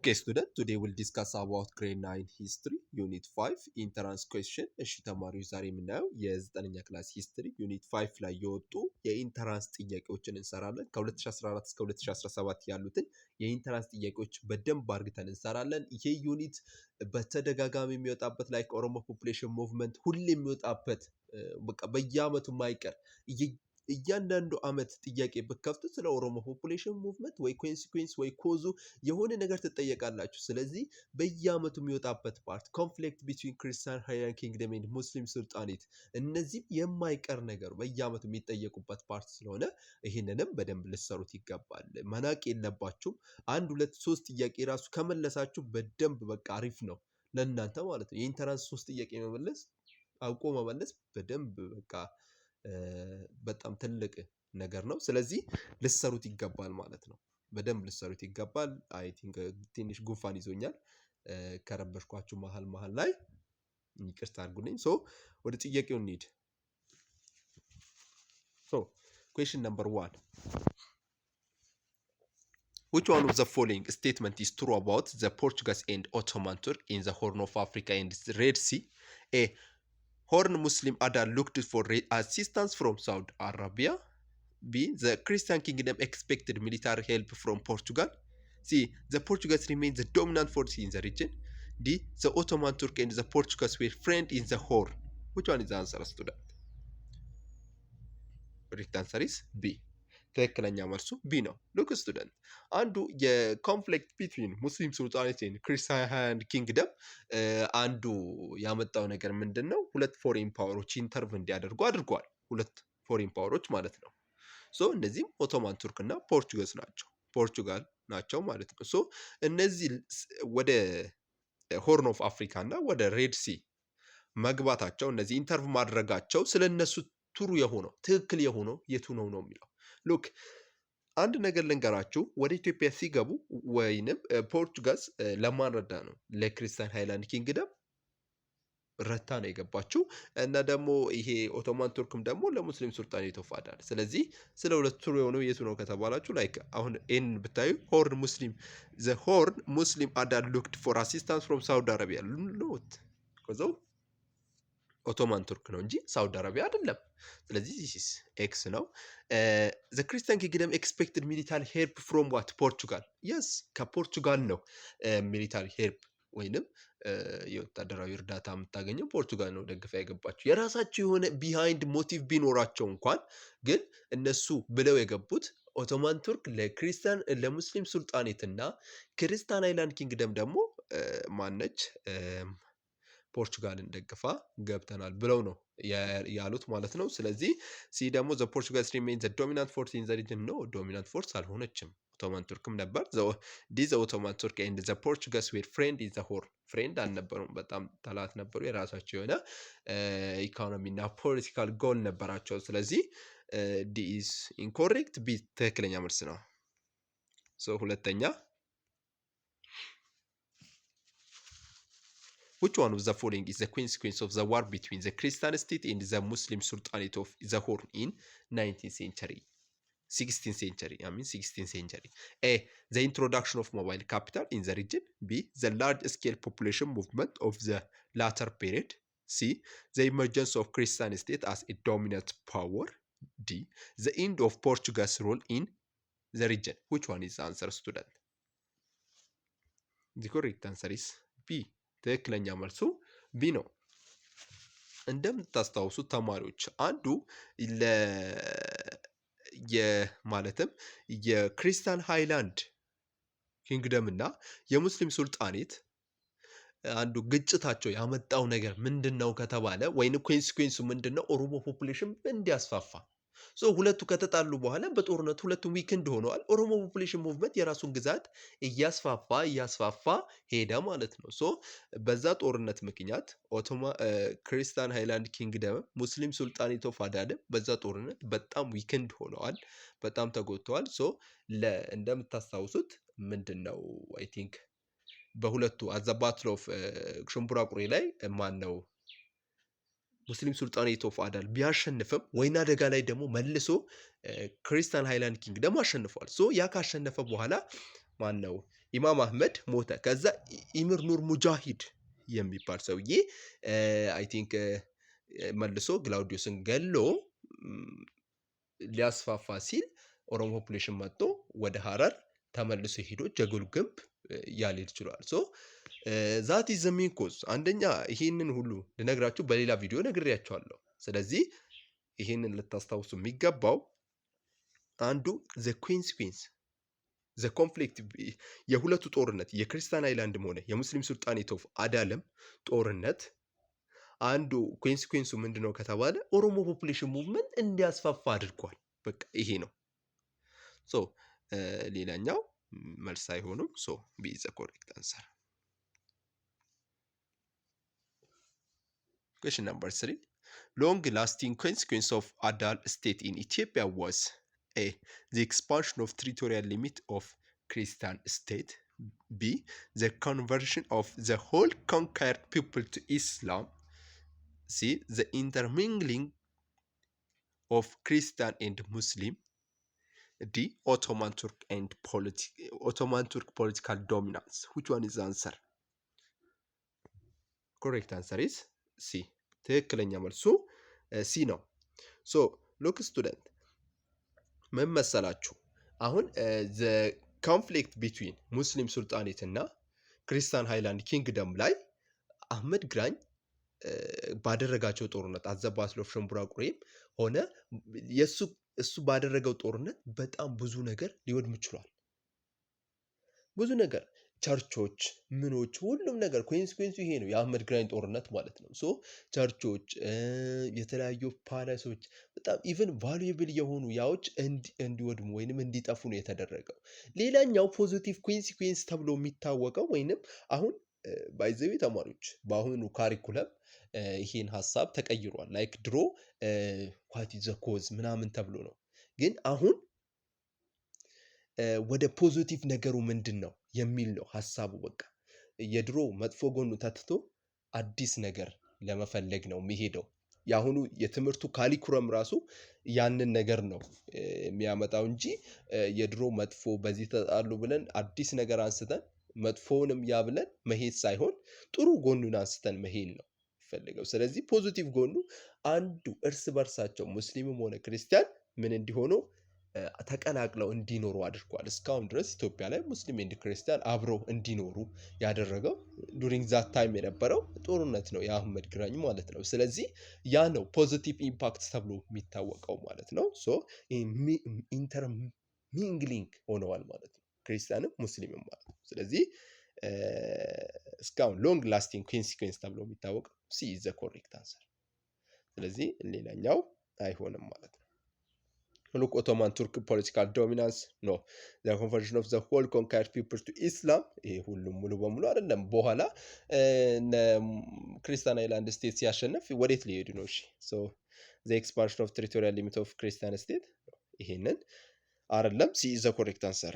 Okay, student, today we'll discuss about grade 9 history, unit 5, entrance question. እሺ ተማሪዎች ዛሬ የምናየው የ9ኛ ክላስ history unit 5 ላይ የወጡ የኢንተራንስ ጥያቄዎችን እንሰራለን። ከ2014 እስከ 2017 ያሉትን የኢንተራንስ ጥያቄዎች በደንብ አድርገን እንሰራለን። ይሄ ዩኒት በተደጋጋሚ የሚወጣበት ላይ ኦሮሞ ፖፑሌሽን ሙቭመንት ሁሌ የሚወጣበት በቃ በየአመቱ ማይቀር እያንዳንዱ አመት ጥያቄ በከፍቱ ስለ ኦሮሞ ፖፑሌሽን ሙቭመንት ወይ ኮንሲኩዌንስ ወይ ኮዙ የሆነ ነገር ትጠየቃላችሁ። ስለዚህ በየአመቱ የሚወጣበት ፓርት ኮንፍሊክት ቢትዊን ክርስቲያን ሃይላንድ ኪንግደም ኤንድ ሙስሊም ሱልጣኔት እነዚህ የማይቀር ነገር በየአመቱ የሚጠየቁበት ፓርት ስለሆነ ይሄንንም በደንብ ልትሰሩት ይገባል። መናቅ የለባችሁም። 1 2 3 ጥያቄ ራሱ ከመለሳችሁ በደንብ በቃ አሪፍ ነው ለእናንተ ማለት ነው። የኢንተራንስ 3 ጥያቄ መመለስ አውቆ መመለስ በደንብ በቃ በጣም ትልቅ ነገር ነው። ስለዚህ ልትሰሩት ይገባል ማለት ነው። በደንብ ልትሰሩት ይገባል። አይ ቲንክ ትንሽ ጉንፋን ይዞኛል። ከረበሽኳችሁ መሃል ላይ ይቅርታ አድርጉልኝ። ሶ ወደ ጥያቄው እንሂድ። ሶ question number 1. Which one of the following statement is true about the Portuguese and Ottoman Turk in the Horn of Africa and the Red Sea? A. Horn Muslim Adal looked for assistance from Saudi Arabia. B. The Christian kingdom expected military help from Portugal. C. The Portuguese remained the dominant force in the region. D. The Ottoman Turk and the Portuguese were friends in the Horn. Which one is the answer, student? Correct answer is B. ትክክለኛ መልሱ ቢ ነው። ሉክ ስቱደንት አንዱ የኮንፍሊክት ቢትዊን ሙስሊም ሱልጣኔት ኤንድ ክርስቲያን ሃይላንድ ኪንግደም አንዱ ያመጣው ነገር ምንድነው? ሁለት ፎሬን ፓወሮች ኢንተርቭ እንዲያደርጉ አድርጓል። ሁለት ፎሬን ፓወሮች ማለት ነው። ሶ እነዚህም ኦቶማን ቱርክ እና ፖርቹጋል ናቸው ማለት ነው። ሶ እነዚህ ወደ ሆርን ኦፍ አፍሪካ እና ወደ ሬድ ሲ መግባታቸው እነዚህ ኢንተርቭ ማድረጋቸው ስለነሱ ትሩ የሆነው ትክክል የሆነው የቱ ነው የሚለው ሉክ አንድ ነገር ልንገራችሁ። ወደ ኢትዮጵያ ሲገቡ ወይንም ፖርቹጋል ለማን ረዳ ነው? ለክርስቲያን ሃይላንድ ኪንግደም ረታ ነው የገባችው እና ደግሞ ይሄ ኦቶማን ቱርክም ደግሞ ለሙስሊም ሱልጣኔት ኦፍ አዳል። ስለዚህ ስለ ሁለት ትሩ የሆነው የቱ ነው ከተባላችሁ ላይክ አሁን ኤን ብታዩ ሆርን ሙስሊም አዳል ሉክድ ፎር አሲስታንስ ፍሮም ሳውዲ አረቢያ ኖት ኮዞ ኦቶማን ቱርክ ነው እንጂ ሳውዲ አረቢያ አይደለም። ስለዚህ ዚስ ኤክስ ነው። ዘ ክርስቲያን ኪንግደም ኤክስፔክትድ ሚሊታሪ ሄልፕ ፍሮም ዋት ፖርቹጋል። የስ ከፖርቹጋል ነው ሚሊታሪ ሄልፕ ወይንም የወታደራዊ እርዳታ የምታገኘው ፖርቹጋል ነው ደግፋ የገባቸው። የራሳቸው የሆነ ቢሃይንድ ሞቲቭ ቢኖራቸው እንኳን ግን እነሱ ብለው የገቡት ኦቶማን ቱርክ ለክርስቲያን ለሙስሊም ሱልጣኔትና ክርስቲያን ሃይላንድ ኪንግደም ደግሞ ማነች ፖርቹጋልን ደግፋ ገብተናል ብለው ነው ያሉት ማለት ነው። ስለዚህ ሲ ደግሞ ዘ ፖርቹጋልስ ሪሜን ዘ ዶሚናንት ፎርስ ኢን ዘ ሪጅን ነው። ዶሚናንት ፎርስ አልሆነችም። ኦቶማን ቱርክም ነበር። ዘ ኦቶማን ቱርክ ኤንድ ዘ ፖርቹጋልስ ዌር ፍሬንድ ኢን ዘ ሆርን። ፍሬንድ አልነበሩም፣ በጣም ጠላት ነበሩ። የራሳቸው የሆነ ኢኮኖሚ እና ፖለቲካል ጎል ነበራቸው። ስለዚህ ዲ ኢዝ ኢንኮሬክት፣ ቢ ትክክለኛ መልስ ነው። ሶ ሁለተኛ Which one of the following is the consequence of the war between the Christian state and the Muslim Sultanate of the Horn in 16th century? A. The introduction of mobile capital in the region. B. The large-scale population movement of the latter period. C. The emergence of Christian state as a dominant power. D. The end of Portugal's role in the region. Which one is the answer, student? The correct answer is B. ትክክለኛ መልሱ ቢ ነው። እንደምታስታውሱት ተማሪዎች አንዱ ማለትም የክርስቲያን ሃይላንድ ኪንግደም እና የሙስሊም ሱልጣኔት አንዱ ግጭታቸው ያመጣው ነገር ምንድነው ከተባለ ወይን ኮንሲኩዌንሱ ምንድነው? ኦሮሞ ፖፑሌሽን እንዲያስፋፋ። ሶ ሁለቱ ከተጣሉ በኋላ በጦርነቱ ሁለቱ ዊክንድ ሆነዋል። ኦሮሞ ፖፑሌሽን ሙቭመንት የራሱን ግዛት እያስፋፋ ሄደ ማለት ነው። ሶ በዛ ጦርነት ምክንያት ክርስቲያን ሃይላንድ ኪንግደም ሙስሊም ሱልጣኔት ኦፍ አዳል በዛ ጦርነት በጣም ዊክንድ ሆነዋል፣ በጣም ተጎድተዋል። ሶ እንደምታስታውሱት ምንድነው አይ ቲንክ በሁለቱ አዘ ባትል ኦፍ ሽምቡራ ቁሬ ላይ ማን ነው ሙስሊም ሱልጣኔት ኦፍ አዳል ቢያሸንፍም ወይና ደጋ ላይ ደግሞ መልሶ ክርስቲያን ሃይላንድ ኪንግደም አሸንፏል። ሶ ያ ካሸነፈ በኋላ ማን ነው ኢማም አህመድ ሞተ። ከዛ ኢምር ኑር ሙጃሂድ የሚባል ሰውዬ አይ ቲንክ መልሶ ግላውዲዮስን ገሎ ሊያስፋፋ ሲል ኦሮሞ ፖፑሌሽን መጥቶ ወደ ሀረር ተመልሶ ሄዶ ጀጎል ግንብ ያልሄድ ችሏል። ሶ ዛት ኢዝ ዘ ሜን ኮዝ። አንደኛ ይሄንን ሁሉ ልነግራችሁ በሌላ ቪዲዮ ነግሬያችኋለሁ። ስለዚህ ይሄንን ልታስታውሱ የሚገባው አንዱ ዘ ኮንሲኩዌንስ ዘ ኮንፍሊክት የሁለቱ ጦርነት የክርስቲያን አይላንድም ሆነ የሙስሊም ሱልጣኔት ኦፍ አዳለም ጦርነት አንዱ ኮንሲኩዌንሱ ምንድነው ከተባለ ኦሮሞ ፖፑሌሽን ሙቭመንት እንዲያስፋፋ አድርጓል። በቃ ይሄ ነው። ሶ ሌላኛው መልስ አይሆንም። ሶ ቢ ኢዝ ዘ ኮሬክት አንሰር። Question number 3. Long lasting consequence of Adal state in Ethiopia was A. The expansion of territorial limit of Christian state. B. The conversion of the whole conquered people to Islam. C. The intermingling of Christian and Muslim. D. Ottoman Turk political dominance. Which one is the answer? Correct answer is C. ትክክለኛ መልሱ ሲ ነው። ሶ ሉክ ስቱደንት ምን መሰላችሁ አሁን ዘ ኮንፍሊክት ቢትዊን ሙስሊም ሱልጣኔት እና ክርስቲያን ሃይላንድ ኪንግደም ላይ አህመድ ግራኝ ባደረጋቸው ጦርነት አዘባስሎ ሽምቡራ ቁሬም ሆነ እሱ ባደረገው ጦርነት በጣም ብዙ ነገር ሊወድም ችሏል። ብዙ ነገር ቸርቾች ምኖች ሁሉም ነገር ኮንሲኩዌንሱ ይሄ ነው። የአህመድ ግራኝ ጦርነት ማለት ነው። ሶ ቸርቾች የተለያዩ ፓላሶች በጣም ኢቨን ቫሉዌብል የሆኑ ያዎች እንዲወድሙ ወይንም እንዲጠፉ ነው የተደረገው። ሌላኛው ፖዚቲቭ ኮንሲኩዌንስ ተብሎ የሚታወቀው ወይንም አሁን ባይዘዊ ተማሪዎች በአሁኑ ካሪኩለም ይሄን ሀሳብ ተቀይሯል። ላይክ ድሮ ዋት ኢዝ ዘ ኮዝ ምናምን ተብሎ ነው። ግን አሁን ወደ ፖዚቲቭ ነገሩ ምንድን ነው የሚል ነው ሀሳቡ። በቃ የድሮ መጥፎ ጎኑ ተትቶ አዲስ ነገር ለመፈለግ ነው የሚሄደው። የአሁኑ የትምህርቱ ካሊኩረም ራሱ ያንን ነገር ነው የሚያመጣው እንጂ የድሮ መጥፎ በዚህ ተጣሉ ብለን አዲስ ነገር አንስተን መጥፎውንም ያብለን መሄድ ሳይሆን ጥሩ ጎኑን አንስተን መሄድ ነው ፈልገው። ስለዚህ ፖዚቲቭ ጎኑ አንዱ እርስ በርሳቸው ሙስሊምም ሆነ ክርስቲያን ምን እንዲሆኑ ተቀላቅለው እንዲኖሩ አድርጓል። እስካሁን ድረስ ኢትዮጵያ ላይ ሙስሊም ኤንድ ክርስቲያን አብረው እንዲኖሩ ያደረገው ዱሪንግ ዛት ታይም የነበረው ጦርነት ነው የአህመድ ግራኝ ማለት ነው። ስለዚህ ያ ነው ፖዚቲቭ ኢምፓክት ተብሎ የሚታወቀው ማለት ነው። ሶ ኢንተርሚንግሊንግ ሆነዋል ማለት ነው ክርስቲያንም ሙስሊምም ማለት ነው። ስለዚህ እስካሁን ሎንግ ላስቲንግ ኮንሲኩዌንስ ተብሎ የሚታወቀው ሲ ኢዝ ዘ ኮሬክት አንሰር። ስለዚህ ሌላኛው አይሆንም ማለት ነው። Look, Ottoman Turk political dominance, no. The conversion of the whole conquered people to Islam, ይሄ ሁሉም ሙሉ በሙሉ አይደለም። በኋላ ክርስቲያን አይላንድ ስቴት ሲያሸነፍ ወዴት ሊሄዱ ነው? እሺ so the expansion of territorial limit of Christian state ይሄንን አይደለም። C is the correct answer.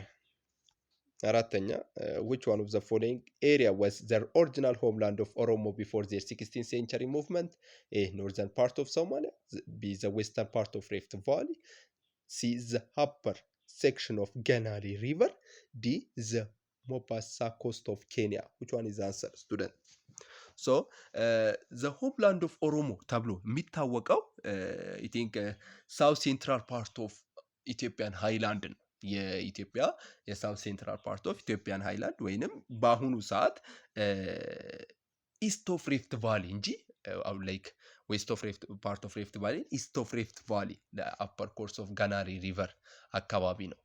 አራተኛ which one of the following area was the original homeland of Oromo before their 16th century movement? A. Northern part of Somalia. B. The western part of Rift Valley. C. The upper section of Ganari River. D. The Mombasa coast of Kenya. Which one is the answer, student? So, the homeland of Oromo ተብሎ የሚታወቀው I think south central part of Ethiopian highland ነው። የኢትዮጵያ የሳውት ሴንትራል ፓርት ኦፍ ኢትዮጵያን ሃይላንድ ወይንም በአሁኑ ሰዓት ኢስት ኦፍ ሪፍት ቫሊ እንጂ አሁን ላይክ ዌስት ኦፍ ሪፍት ፓርት ኦፍ ሪፍት ቫሊ ኢስት ኦፍ ሪፍት ቫሊ ለአፐር ኮርስ ኦፍ ጋናሪ ሪቨር አካባቢ ነው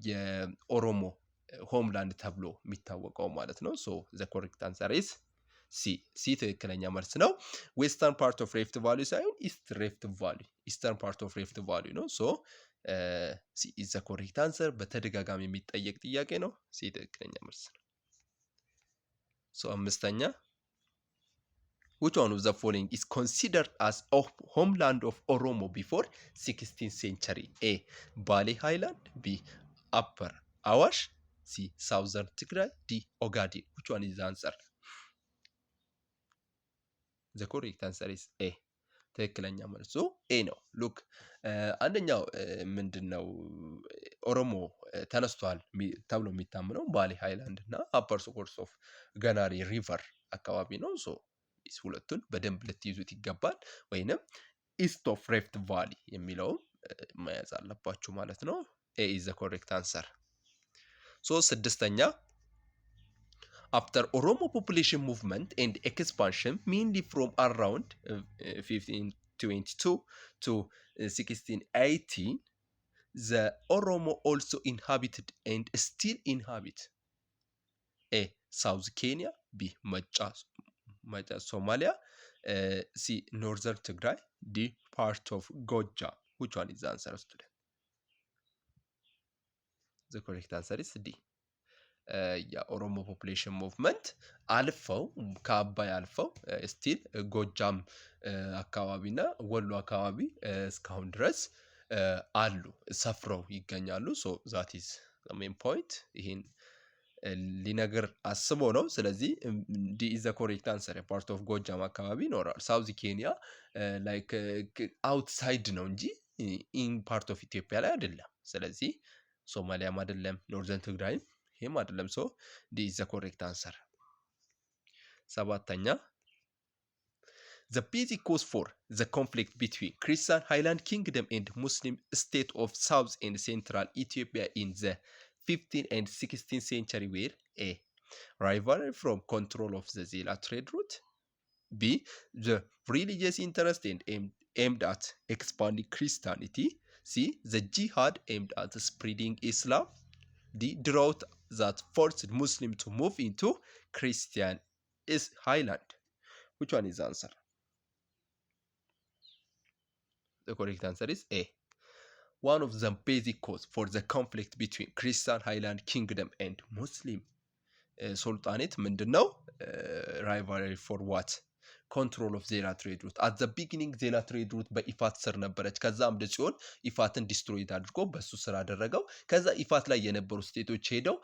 የኦሮሞ ሆምላንድ ተብሎ የሚታወቀው ማለት ነው። ሶ ዘ ኮሬክት አንሰር ኢዝ ሲ ትክክለኛ መልስ ነው። ዌስተርን ፓርት ኦፍ ሪፍት ቫሊ ሳይሆን ኢስት ሪፍት ቫሊ ኢስተርን ፓርት ኦፍ ሪፍት ቫሊ ነው። ሶ ሲ ኢዝ ዘ ኮሬክት አንሰር። በተደጋጋሚ የሚጠየቅ ጥያቄ ነው። ሲ ትክክለኛ መልስ ነው። ሶ አምስተኛ which one of the following is considered as a homeland of Oromo before 16th century? A. Bali Highland. B. Upper Awash. C. Southern Tigray. D. Ogaden. Which one is the answer? The correct answer is A. ትክክለኛ መልሱ ኤ ነው። ሉክ አንደኛው ምንድነው ኦሮሞ ተነስቷል ተብሎ የሚታምነው ባሌ ሃይላንድ እና አፐር ኮርስ ኦፍ ገናሪ ሪቨር አካባቢ ነው። ሶ ሁለቱን በደንብ ልትይዙት ይገባል። ወይንም ኢስት ኦፍ ሬፍት ቫሊ የሚለውም መያዝ አለባችሁ ማለት ነው። ኤ ኢዝ ዘ ኮሬክት አንሰር። ሶ ስድስተኛ after Oromo population movement and expansion mainly from around 1522 to 1618, the Oromo also inhabited and still inhabit A. South Kenya, B. Macha Somalia, C. Northern Tigray, D. part of Gojam. Which one is the answer, student? The correct answer is D. የኦሮሞ ፖፑሌሽን ሙቭመንት አልፈው ከአባይ አልፈው ስቲል ጎጃም አካባቢና ወሎ አካባቢ እስካሁን ድረስ አሉ ሰፍረው ይገኛሉ። ሶ ዛት ኢዝ ሜን ፖይንት። ይሄን ሊነግር አስቦ ነው። ስለዚህ ዲ ኢዝ ዘ ኮሬክት አንሰር። ፓርት ኦፍ ጎጃም አካባቢ ይኖራል። ሳውዝ ኬንያ ላይክ አውትሳይድ ነው እንጂ ኢን ፓርት ኦፍ ኢትዮጵያ ላይ አይደለም። ስለዚህ ሶማሊያም አይደለም፣ ኖርዘርን ትግራይም ይሄም አይደለም። ሶ ዲ ኢዝ ዘ ኮሬክት አንሰር። ሰባተኛ the basic cause for the conflict between Christian Highland Kingdom and Muslim state of South and Central Ethiopia in the 15th and 16th century were A. rivalry from control of the Zela trade route, B. the religious interest and aimed at expanding Christianity, C. the jihad aimed at spreading Islam, D. drought that forced Muslims to move into Christian Highland. Which one is the answer? The correct answer is A. One of the basic cause for the conflict between Christian Highland Kingdom and Muslim Sultanate ምንድን ነው? rivalry for what? ኮንትሮል ኦፍ ዜላ ትሬድ ሩት አት ዘ ቢጊኒንግ ዜላ ትሬድ ሩት በኢፋት ስር ነበረች። ከዛ አምደ ጽዮን ኢፋትን ዲስትሮይት አድርጎ በሱ ስር አደረገው። ከዛ ኢፋት ላይ የነበሩ ስቴቶች ሄደው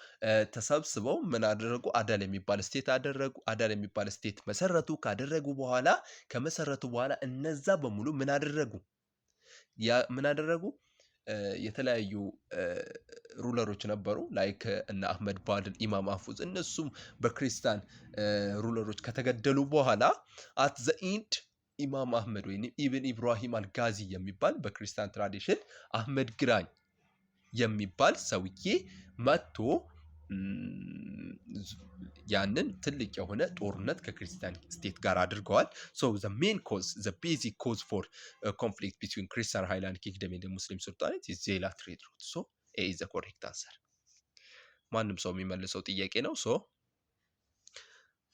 ተሰብስበው ምን አደረጉ? አዳል የሚባል ስቴት አደረጉ። አዳል የሚባል ስቴት መሰረቱ። ካደረጉ በኋላ ከመሰረቱ በኋላ እነዛ በሙሉ ምን አደረጉ? የተለያዩ ሩለሮች ነበሩ ላይክ እነ አህመድ ባድል፣ ኢማም አፉዝ እነሱም በክርስቲያን ሩለሮች ከተገደሉ በኋላ አት ዘ ኢንድ ኢማም አህመድ ወይም ኢብን ኢብራሂም አልጋዚ የሚባል በክርስቲያን ትራዲሽን አህመድ ግራኝ የሚባል ሰውዬ መጥቶ ያንን ትልቅ የሆነ ጦርነት ከክርስቲያን ስቴት ጋር አድርገዋል። ሶ ዘ ሜን ኮዝ ዘ ቤዚክ ኮዝ ፎር ኮንፍሊክት ቢትዊን ክርስቲያን ሃይላንድ ኪንግደም ኤንድ ሙስሊም ሱልጣኔት ኢዝ ዜላ ትሬድ ሩት። ሶ ኤ ኢዝ ዘ ኮሬክት አንሰር። ማንም ሰው የሚመልሰው ጥያቄ ነው። ሶ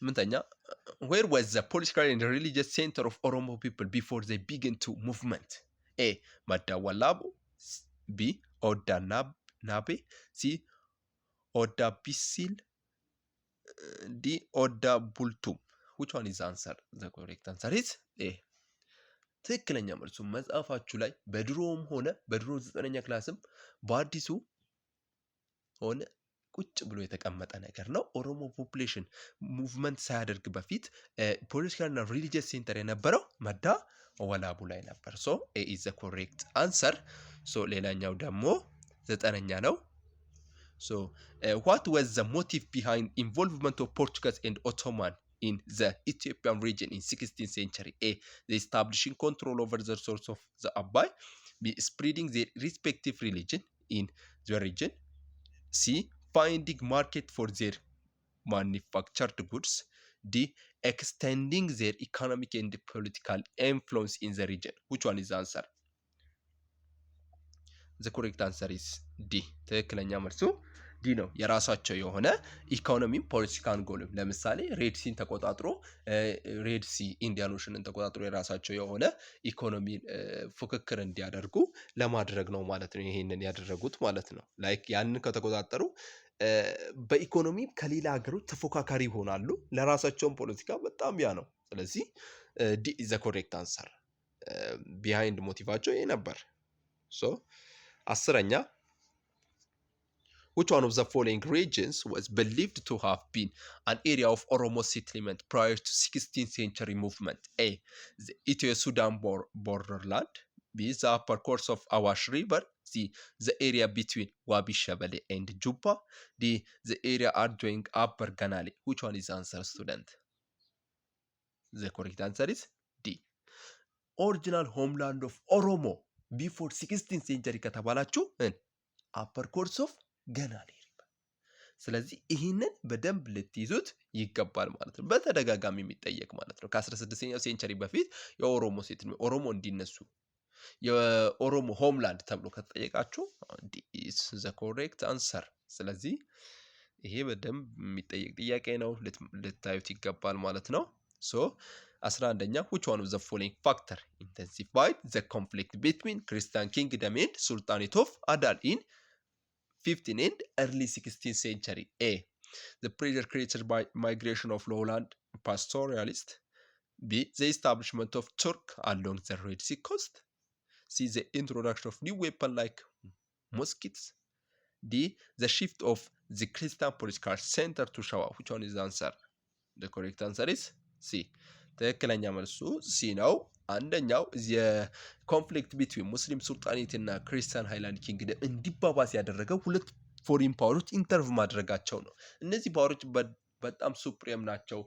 ምንተኛ where was the political and religious center of Oromo people before they began to movement? A. ማዳዋላቡ፣ B. ኦዳ ናቤ፣ C. ኦዳ ቢሲል፣ D. ኦዳ ቡልቱም። which one is the answer? The correct answer is A. ትክክለኛ መልሱ መጽሐፋችሁ ላይ በድሮም ሆነ በድሮ 9ኛ ክላስም በአዲሱ ሆነ ቁጭ ብሎ የተቀመጠ ነገር ነው። ኦሮሞ ፖፑሌሽን ሙቭመንት ሳያደርግ በፊት ፖለቲካልና ሪሊጂየስ ሴንተር የነበረው መዳ ወላቡ ላይ ነበር። ሶ ኤ ኢዝ ዘ ኮሬክት አንሰር። ሶ ሌላኛው ደግሞ 9ኛ ነው። ሶ what was the motive behind involvement of Portuguese and Ottoman in the Ethiopian region in 16th century? A. the establishing control over the source of the Abai, B. spreading their respective religion in the region, C. finding market for their manufactured goods, D. extending their economic and political influence in the region. Which one is the answer? The correct answer is D. ትክክለኛ መልሱ ዲ ነው። የራሳቸው የሆነ ኢኮኖሚም ፖለቲካን ጎልም ለምሳሌ ሬድ ሲን ተቆጣጥሮ ሬድ ሲ ኢንዲያን ኦሽንን ተቆጣጥሮ የራሳቸው የሆነ ኢኮኖሚ ፉክክር እንዲያደርጉ ለማድረግ ነው ማለት ነው። ይሄንን ያደረጉት ማለት ነው። ላይክ ያንን ከተቆጣጠሩ በኢኮኖሚ ከሌላ ሀገሮች ተፎካካሪ ይሆናሉ። ለራሳቸውን ፖለቲካ በጣም ያ ነው። ስለዚህ ዲ ኢዝ ዘ ኮሬክት አንሰር። ቢሃይንድ ሞቲቫቸው ይሄ ነበር። ሶ 10ኛ which one of the following regions was believed to have been an area of Oromo settlement prior to 16th century movement? A. the Ethio-Sudan borderland, B. The upper course of Awash River. C. The area between Wabi Shabale and Juba. D. The area adjoining Upper Ganali. Which one is the answer, student? The correct answer is D. Original homeland of Oromo before 16th century ከተባላችሁ upper course of Ganali river። ስለዚህ ይህንን በደንብ ልትይዙት ይገባል ማለት ነው። በተደጋጋሚ የሚጠየቅ ማለት ነው። ከ16ኛው ሴንቸሪ በፊት የኦሮሞ ሴት ኦሮሞ እንዲነሱ የኦሮሞ ሆምላንድ ተብሎ ከተጠየቃችሁ is the correct answer። ስለዚህ ይሄ በደንብ የሚጠየቅ ጥያቄ ነው፣ ልታዩት ይገባል ማለት ነው። so 11ኛ which one of the following factor intensified the conflict between Christian kingdom and Sultanate of Adal in 15th and early 16th century? A. The pressure created by migration of lowland pastoralists. B. The establishment of Turk along the Red Sea coast. C. The introduction of new weapons like muskets. D. The shift of the Christian political center to Shawa. Which one is the answer? The correct answer is C. ትክክለኛ መልሱ ሲ ነው። አንደኛው የኮንፍሊክት ቢትዊን ሙስሊም ሱልጣኔት እና ክርስቲያን ሃይላንድ ኪንግደም እንዲባባስ ያደረገው ሁለት ፎሪን ፓወሮች ኢንተርቭ ማድረጋቸው ነው። እነዚህ ፓወሮች በጣም ሱፕሪም ናቸው፣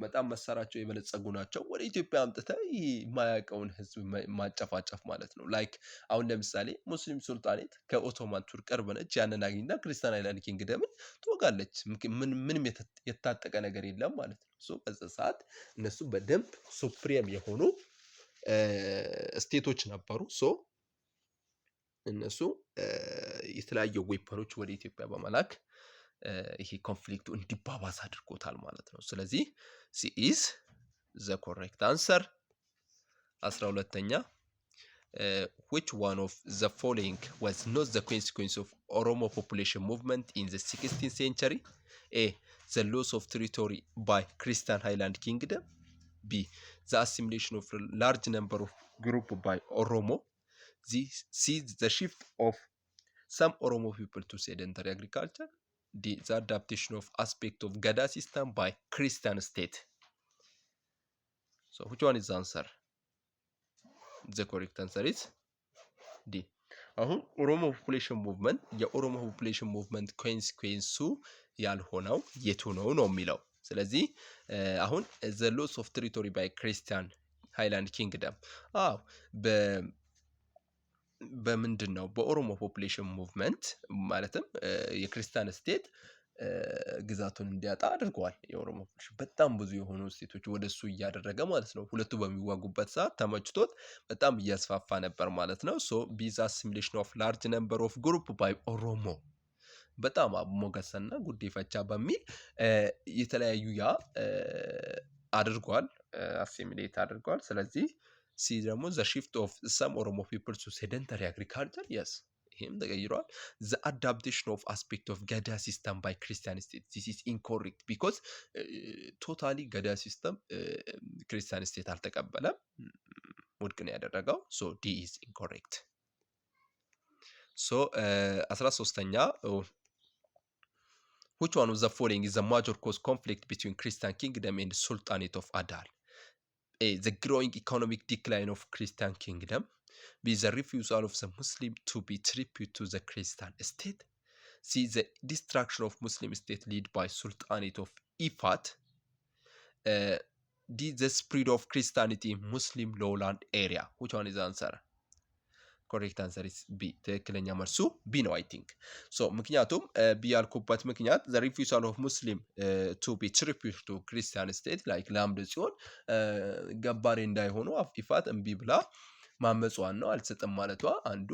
በጣም መሳሪያቸው የበለጸጉ ናቸው። ወደ ኢትዮጵያ አምጥተው የማያውቀውን ህዝብ ማጨፋጨፍ ማለት ነው። ላይክ አሁን ለምሳሌ ሙስሊም ሱልጣኔት ከኦቶማን ቱርክ ቅርብ ነች። ያንን አግኝታ ክርስቲያን ሃይላንድ ኪንግደምን ትወጋለች። ምንም የታጠቀ ነገር የለም ማለት ነው። ሶ በዛ ሰዓት እነሱ በደንብ ሱፕሪም የሆኑ ስቴቶች ነበሩ። ሶ እነሱ የተለያዩ ዌፐኖች ወደ ኢትዮጵያ በመላክ ይሄ ኮንፍሊክቱ እንዲባባስ አድርጎታል ማለት ነው። ስለዚህ C is the correct answer። 12ኛ which one of the following was not the consequence of Oromo population movement in the 16th century? A. The loss of territory by Christian Highland Kingdom. B. The assimilation of a large number of groups by Oromo. C. The shift of some Oromo people to sedentary agriculture. D. The adaptation of aspect of Gada system by Christian state. So which one is the answer? The correct answer is D. አሁን ኦሮሞ ፖፑሌሽን ሙቭመንት የኦሮሞ ፖፑሌሽን ሙቭመንት ኮንሲኩዌንሱ ያልሆነው የቱ ነው ነው የሚለው። ስለዚህ አሁን the loss of territory by Christian Highland Kingdom በምንድን ነው? በኦሮሞ ፖፑሌሽን ሙቭመንት ማለትም የክርስቲያን ስቴት ግዛቱን እንዲያጣ አድርገዋል። የኦሮሞ ፖፑሌሽን በጣም ብዙ የሆኑ ስቴቶች ወደሱ እያደረገ ማለት ነው። ሁለቱ በሚዋጉበት ሰዓት ተመችቶት በጣም እያስፋፋ ነበር ማለት ነው። ሶ ቢዛ አሲሚሌሽን ኦፍ ላርጅ ነምበር ኦፍ ግሩፕ ባይ ኦሮሞ በጣም ሞገሰና ጉዲፈቻ በሚል የተለያዩ አድርጓል፣ አሲሚሌት አድርጓል። ስለዚህ ሲ ደግሞ the shift of some Oromo people to sedentary agriculture, yes, ይህም ተቀይሯል። the adaptation of aspect of Gada system by Christian state, this is incorrect because totally Gada system Christian state አልተቀበለም፣ ውድቅ ነው ያደረገው። so D is incorrect። so 13ኛ which one of the following is the major cause conflict between Christian kingdom and Sultanate of Adal? A. The growing economic decline of Christian kingdom. B. The refusal of the Muslim to be tribute to the Christian state. C. The destruction of Muslim state led by Sultanate of Ifat. D. The spread of Christianity in Muslim lowland area. Which one is the answer? Correct answer is B. ትክክለኛ መልሱ B ነው I think። so ምክንያቱም B ያልኩበት ምክንያት the refusal of Muslim to be tribute to Christian state like ላምድ ሲሆን ገባሬ እንዳይሆኑ ኢፋት እምቢ ብላ ማመጿን ነው፣ አልሰጠም ማለቷ አንዱ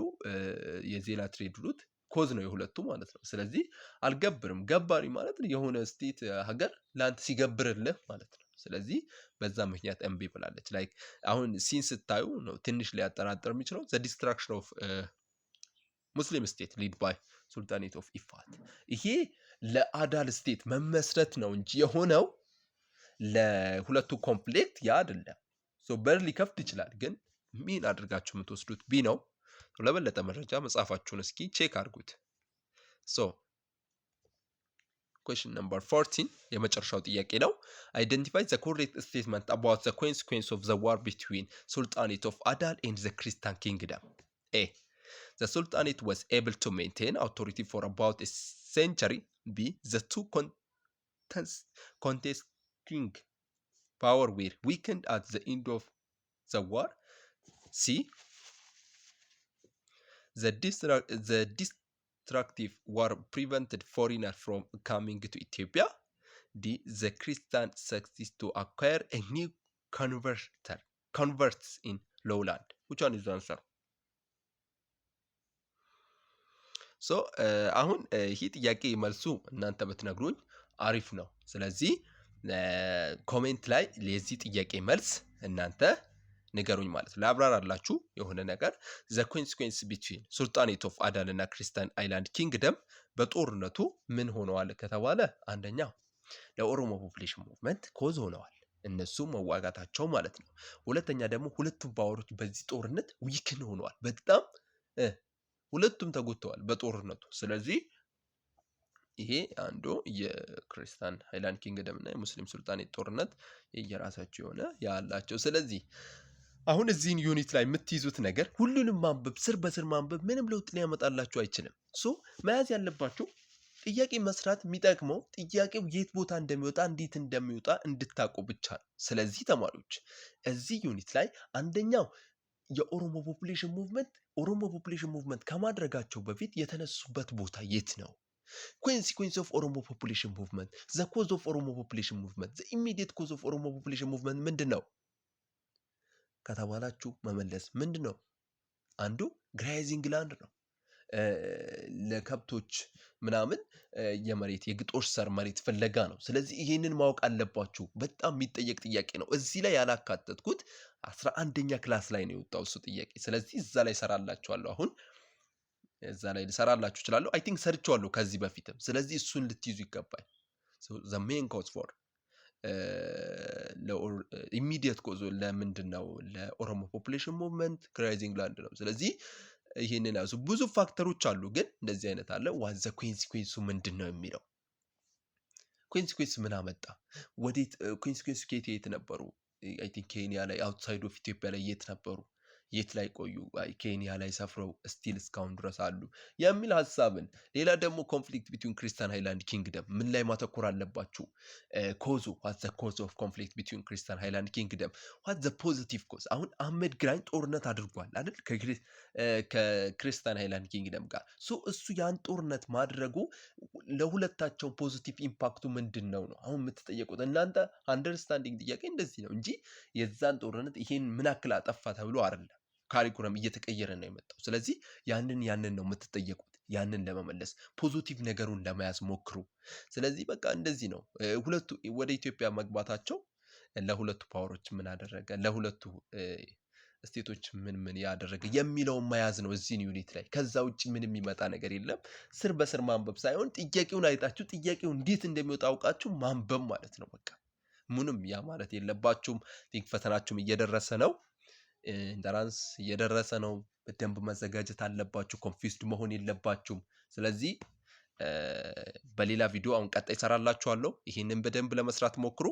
የዜላ ትሬድ ሩት ኮዝ ነው የሁለቱ ማለት ነው። ስለዚህ አልገብርም፣ ገባሪ ማለት የሆነ ስቴት ሀገር ላንተ ሲገብርልህ ማለት ነው። ስለዚህ በዛ ምክንያት እምቢ ብላለች። ላይክ አሁን ሲን ስታዩ ነው ትንሽ ሊያጠራጥር የሚችለው the destruction of Muslim state led by Sultanate of Ifat። ይሄ ለአዳል ስቴት መመስረት ነው እንጂ የሆነው ለሁለቱ ኮንፍሊክት ያ አይደለም። ሶ በር ሊከፍት ይችላል፣ ግን ምን አድርጋችሁ የምትወስዱት ቢ ነው። ለበለጠ መረጃ መጽሐፋችሁን እስኪ ቼክ አድርጉት። ሶ question number 14 የመጨረሻው ጥያቄ ነው። identify the correct statement about the consequence of the war between Sultanate of Adal and the Christian kingdom. A. The Sultanate was able to maintain authority for about a century. B. The two contesting power were weakened at the end of the war. C. The destructive war prevented foreigners from coming to Ethiopia. D. The Christians succeeded to acquire a new converts in lowland. Which one is the answer? ሶ አሁን ይህ ጥያቄ መልሱ እናንተ ብትነግሩኝ አሪፍ ነው። ስለዚህ ኮሜንት ላይ ለዚህ ጥያቄ መልስ እናንተ ንገሩኝ ማለት ነው። ላብራራላችሁ የሆነ ነገር ዘ ኮንሲኩዌንስ ቢትዊን ሱልጣኔት ኦፍ አዳል እና ክርስቲያን አይላንድ ኪንግደም በጦርነቱ ምን ሆነዋል ከተባለ አንደኛ ለኦሮሞ ፖፑሌሽን ሙቭመንት ኮዝ ሆነዋል፣ እነሱ መዋጋታቸው ማለት ነው። ሁለተኛ ደግሞ ሁለቱም ፓወሮች በዚህ ጦርነት ዊክን ሆነዋል፣ በጣም ሁለቱም ተጎድተዋል በጦርነቱ። ስለዚህ ይሄ አንዱ የክርስቲያን ሃይላንድ ኪንግደም እና የሙስሊም ሱልጣኔት ጦርነት የየራሳቸው የሆነ ያላቸው። ስለዚህ አሁን እዚህን ዩኒት ላይ የምትይዙት ነገር ሁሉንም ማንበብ ስር በስር ማንበብ ምንም ለውጥ ሊያመጣላችሁ አይችልም። ሶ መያዝ ያለባችሁ ጥያቄ መስራት የሚጠቅመው ጥያቄው የት ቦታ እንደሚወጣ እንዴት እንደሚወጣ እንድታውቁ ብቻ ነው። ስለዚህ ተማሪዎች እዚህ ዩኒት ላይ አንደኛው የኦሮሞ ፖፑሌሽን ሙቭመንት ከማድረጋቸው በፊት የተነሱበት ቦታ የት ነው? ኮንሲኩዌንስ ኦፍ ኦሮሞ ፖፑሌሽን ሙቭመንት፣ ዘ ኮዝ ኦፍ ኦሮሞ ፖፑሌሽን ሙቭመንት፣ ዘ ኢሚዲየት ኮዝ ኦፍ ኦሮሞ ፖፑሌሽን ሙቭመንት ምንድን ነው ከተባላችሁ መመለስ ምንድን ነው? አንዱ ግራዚንግ ላንድ ነው። ለከብቶች ምናምን የመሬት የግጦሽ ሰር መሬት ፍለጋ ነው። ስለዚህ ይሄንን ማወቅ አለባችሁ። በጣም የሚጠየቅ ጥያቄ ነው። እዚህ ላይ ያላካተትኩት 11ኛ ክላስ ላይ ነው የወጣው እሱ ጥያቄ። ስለዚህ እዛ ላይ ሰራላችኋለሁ። አሁን እዛ ላይ ልሰራላችሁ እችላለሁ። አይ ቲንክ ሰርቼዋለሁ ከዚህ በፊትም። ስለዚህ እሱን ልትይዙ ይገባል። ዘ ሜን ኮዝ ፎር ኢሚዲየት ኮዝ ለምንድን ነው? ለኦሮሞ ፖፑሌሽን ሙቭመንት ግራዚንግ ላንድ ነው። ስለዚህ ይህንን ያዙ። ብዙ ፋክተሮች አሉ፣ ግን እንደዚህ አይነት አለ። ዋት ዘ ኮንሲኩዌንሱ ምንድን ነው የሚለው ኮንሲኩዌንስ ምን አመጣ? ወዴት ኮንሲኩዌንስ ከየት ነበሩ? አይ ቲንክ ኬንያ ላይ አውትሳይድ ኦፍ ኢትዮጵያ ላይ የት ነበሩ? የት ላይ ቆዩ? ኬንያ ላይ ሰፍረው ስቲል እስካሁን ድረስ አሉ የሚል ሀሳብን። ሌላ ደግሞ ኮንፍሊክት ቢትዊን ክርስቲያን ሃይላንድ ኪንግደም ምን ላይ ማተኮር አለባችሁ? ኮዙ ዋት ዘ ኮዝ ኦፍ ኮንፍሊክት ቢትዊን ክርስቲያን ሃይላንድ ኪንግደም፣ ዋት ዘ ፖዚቲቭ ኮዝ። አሁን አህመድ ግራኝ ጦርነት አድርጓል አይደል ከክርስቲያን ሃይላንድ ኪንግደም ጋር። እሱ ያን ጦርነት ማድረጉ ለሁለታቸው ፖዚቲቭ ኢምፓክቱ ምንድን ነው ነው አሁን የምትጠየቁት እናንተ። አንደርስታንዲንግ ጥያቄ እንደዚህ ነው እንጂ የዛን ጦርነት ይሄን ምን አክል አጠፋ ተብሎ አይደለም። ካሪኩለም እየተቀየረ ነው የመጣው። ስለዚህ ያንን ነው የምትጠየቁት። ያንን ለመመለስ ፖዚቲቭ ነገሩን ለመያዝ ሞክሩ። ስለዚህ በቃ እንደዚህ ነው። ሁለቱ ወደ ኢትዮጵያ መግባታቸው ለሁለቱ ፓወሮች ምን አደረገ፣ ለሁለቱ ስቴቶች ምን ያደረገ የሚለውን መያዝ ነው እዚህን ዩኒት ላይ። ከዛ ውጭ ምንም የሚመጣ ነገር የለም። ስር በስር ማንበብ ሳይሆን ጥያቄውን አይታችሁ ጥያቄው እንዴት እንደሚወጣ አውቃችሁ ማንበብ ማለት ነው። በቃ ምንም ያ ማለት የለባችሁም። ቲንክ ፈተናችሁም እየደረሰ ነው። ኢንተራንስ እየደረሰ ነው። በደንብ መዘጋጀት አለባችሁ። ኮንፊውዝድ መሆን የለባችሁም። ስለዚህ በሌላ ቪዲዮ አሁን ቀጣይ እሰራላችኋለሁ። ይህንን በደንብ ለመስራት ሞክሩ።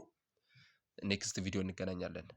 ኔክስት ቪዲዮ እንገናኛለን።